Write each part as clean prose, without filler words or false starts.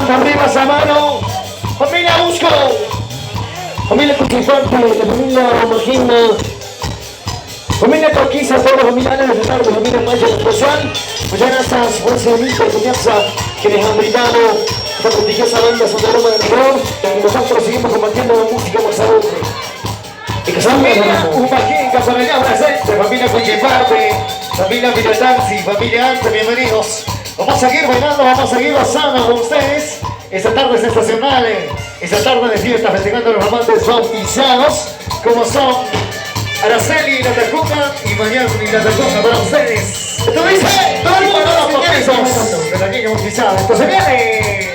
Arriba esa mano, familia Busco, familia Cuchifante, familia Magina, familia Torquiza, todos los familiares de tarde, familia Maya especial, pues ya gracias por ese bonito comienza que les han brindado esta prestigiosa banda Santa Roma del Rigor, y nosotros seguimos compartiendo la música más adelante. Y que familia Upaquín, Casanallá, presente, familia Cuchifante, familia Villatanzi, familia Ante, bienvenidos. Vamos a seguir bailando, vamos a seguir gozando con ustedes. Esta tarde sensacional, esta tarde de fiesta, festejando a los amantes bautizados, como son Araceli y la Tacuca y Mañana y la Tacuca para ustedes. Esto dice, todo el mundo los papitos de la niña bautizada. Entonces viene.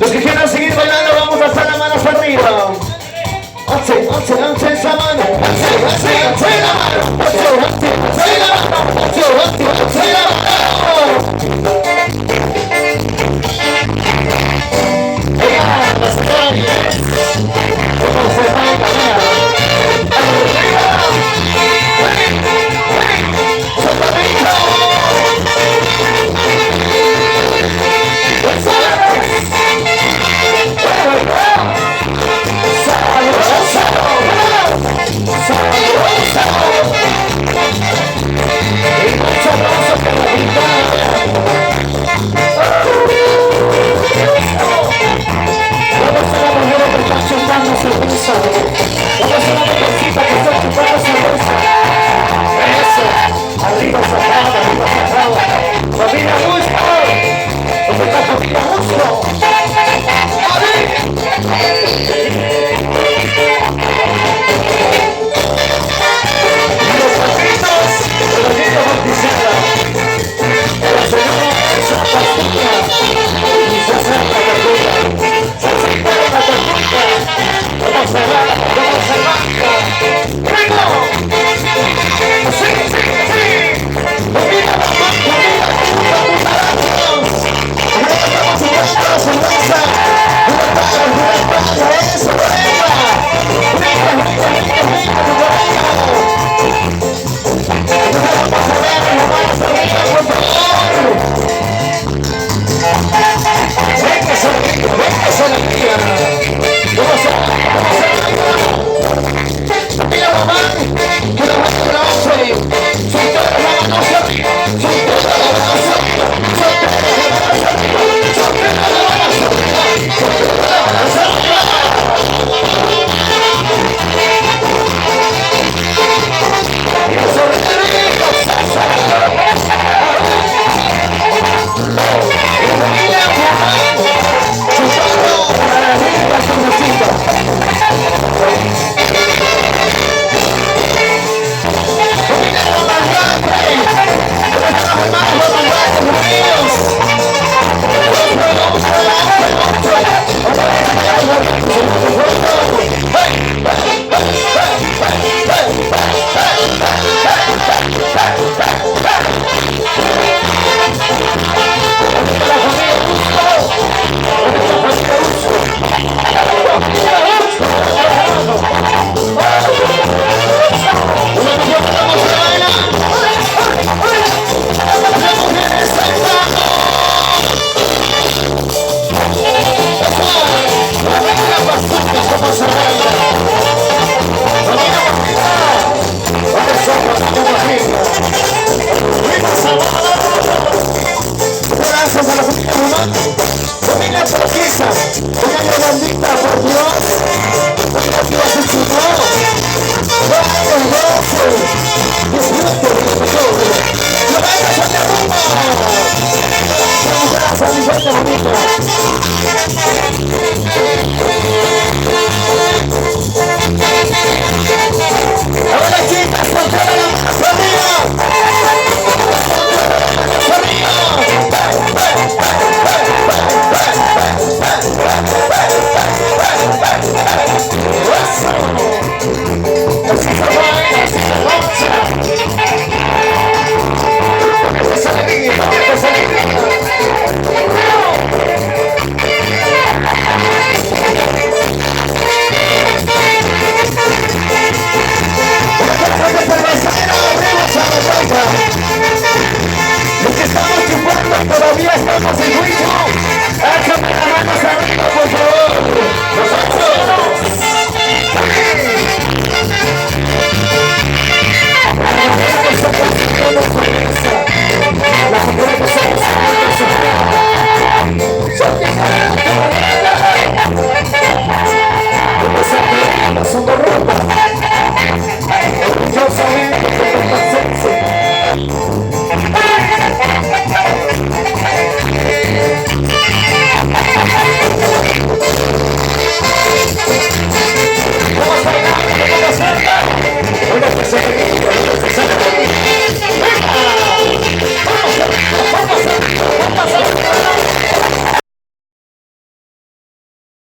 Los que quieran seguir bailando, vamos a hacer las manos arriba. Alce esa mano, alce la mano, alce